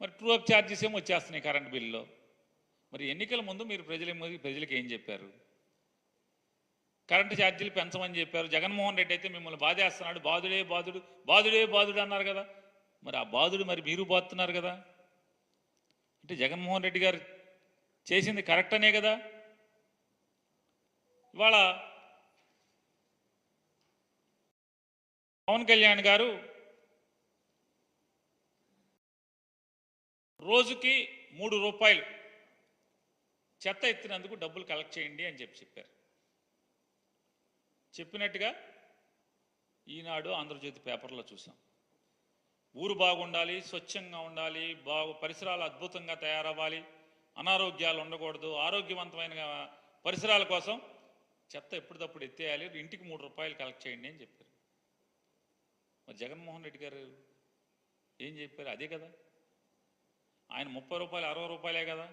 మరి true up charges ఏమో వచ్చేస్తున్నాయి కరెంట్ బిల్లులో. మరి ఎన్నికల ముందు మీరు ప్రజలకు ఏం చెప్పారు? కరెంటు ఛార్జీలు పెంచమని చెప్పారు. జగన్మోహన్ రెడ్డి అయితే మిమ్మల్ని బాధేస్తున్నాడు, బాధుడే బాధుడు బాధుడే బాధుడు అన్నారు కదా. మరి ఆ బాధుడు మరి మీరు బాధుతున్నారు కదా. అంటే జగన్మోహన్ రెడ్డి గారు చేసింది కరెక్ట్ అనే కదా. ఇవాళ పవన్ కళ్యాణ్ గారు రోజుకి 3 రూపాయలు చెత్త ఎత్తినందుకు డబ్బులు కలెక్ట్ చేయండి అని చెప్పారు. చెప్పినట్టుగా ఈనాడు, ఆంధ్రజ్యోతి పేపర్లో చూసాం. ఊరు బాగుండాలి, స్వచ్ఛంగా ఉండాలి, పరిసరాలు అద్భుతంగా తయారవ్వాలి, అనారోగ్యాలు ఉండకూడదు, ఆరోగ్యవంతమైన పరిసరాల కోసం చెత్త ఎప్పటికప్పుడు ఎత్తేయాలి, ఇంటికి 3 రూపాయలు కలెక్ట్ చేయండి అని చెప్పారు. మరి జగన్మోహన్ రెడ్డి గారు ఏం చెప్పారు? అదే కదా. ఆయన 30 రూపాయలు 60 రూపాయలే కదా.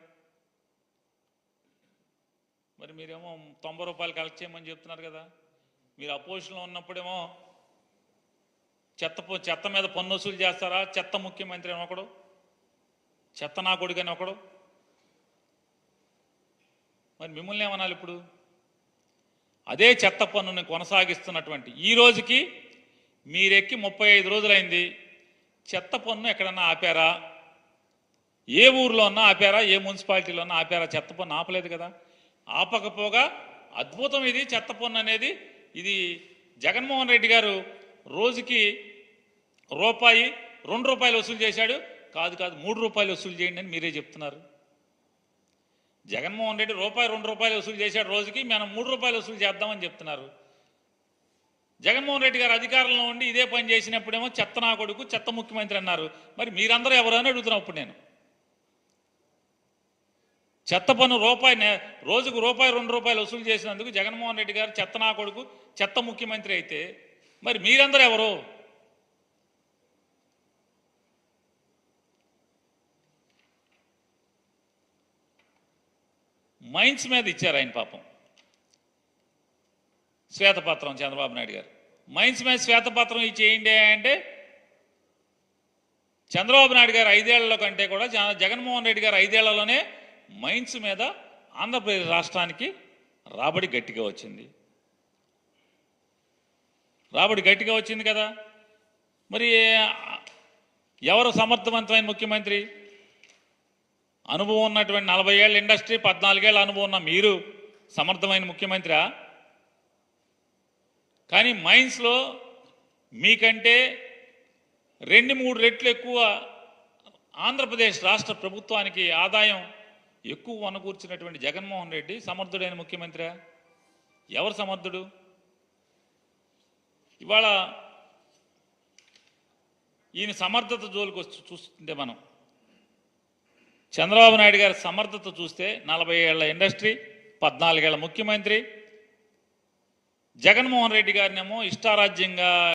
మరి మీరేమో 90 రూపాయలు కలెక్ట్ చేయమని చెప్తున్నారు కదా. మీరు అపోజిషన్లో ఉన్నప్పుడేమో చెత్త మీద పన్ను వసూలు చేస్తారా? చెత్త ముఖ్యమంత్రి అని ఒకడు, చెత్త నా కొడుకు అని ఒకడు. మరి మిమ్మల్ని ఏమనాలి ఇప్పుడు? అదే చెత్త పన్నుని కొనసాగిస్తున్నటువంటి ఈ రోజుకి మీరెక్కి 35 రోజులైంది. చెత్త పన్ను ఎక్కడన్నా ఆపారా? ఏ ఊర్లో ఉన్నా ఆపారా? ఏ మున్సిపాలిటీలో ఉన్నా ఆపారా? చెత్త పన్ను ఆపలేదు కదా. ఆపకపోగా అద్భుతం ఇది చెత్త పన్ను అనేది. ఇది జగన్మోహన్ రెడ్డి గారు రోజుకి రూపాయి 2 రూపాయలు వసూలు చేశాడు. కాదు 3 రూపాయలు వసూలు చేయండి అని మీరే చెప్తున్నారు. జగన్మోహన్ రెడ్డి రూపాయి 2 రూపాయలు వసూలు చేశాడు రోజుకి, మనం 3 రూపాయలు వసూలు చేద్దామని చెప్తున్నారు. జగన్మోహన్ రెడ్డి గారు అధికారంలో ఉండి ఇదే పని చేసినప్పుడేమో చెత్త నా కొడుకు, చెత్త ముఖ్యమంత్రి అన్నారు. మరి మీరందరూ ఎవరు అని అడుగుతున్నాం ఇప్పుడు నేను. చెత్త పన్ను రోజుకు రూపాయి 2 రూపాయలు వసూలు చేసినందుకు జగన్మోహన్ రెడ్డి గారు చెత్త నా కొడుకు, చెత్త ముఖ్యమంత్రి అయితే మరి మీరందరూ ఎవరు? మైన్స్ మీద ఇచ్చారు ఆయన పాపం శ్వేతపత్రం. చంద్రబాబు నాయుడు గారు మైన్స్ మీద శ్వేతపత్రం ఇచ్చేయండి అంటే చంద్రబాబు నాయుడు గారు 5 ఏళ్లలో కంటే కూడా జగన్మోహన్ రెడ్డి గారు 5 ఏళ్లలోనే మైన్స్ మీద ఆంధ్రప్రదేశ్ రాష్ట్రానికి రాబడి గట్టిగా వచ్చింది కదా. మరి ఎవరు సమర్థవంతమైన ముఖ్యమంత్రి? అనుభవం ఉన్నటువంటి 40 ఏళ్ళ ఇండస్ట్రీ, 14 ఏళ్ళ అనుభవం ఉన్న మీరు సమర్థమైన ముఖ్యమంత్రి? కానీ మైన్స్లో మీకంటే 2-3 రెట్లు ఎక్కువ ఆంధ్రప్రదేశ్ రాష్ట్ర ప్రభుత్వానికి ఆదాయం ఎక్కువ వనకూర్చినటువంటి జగన్మోహన్ రెడ్డి సమర్థుడైన ముఖ్యమంత్రి? ఎవరు సమర్థుడు? ఇవాళ ఈయన సమర్థత జోలికి చూస్తుంటే మనం చంద్రబాబు నాయుడు గారి సమర్థత చూస్తే 40 ఏళ్ల ఇండస్ట్రీ, 14 ఏళ్ల ముఖ్యమంత్రి. జగన్మోహన్ రెడ్డి గారినేమో ఇష్టారాజ్యంగా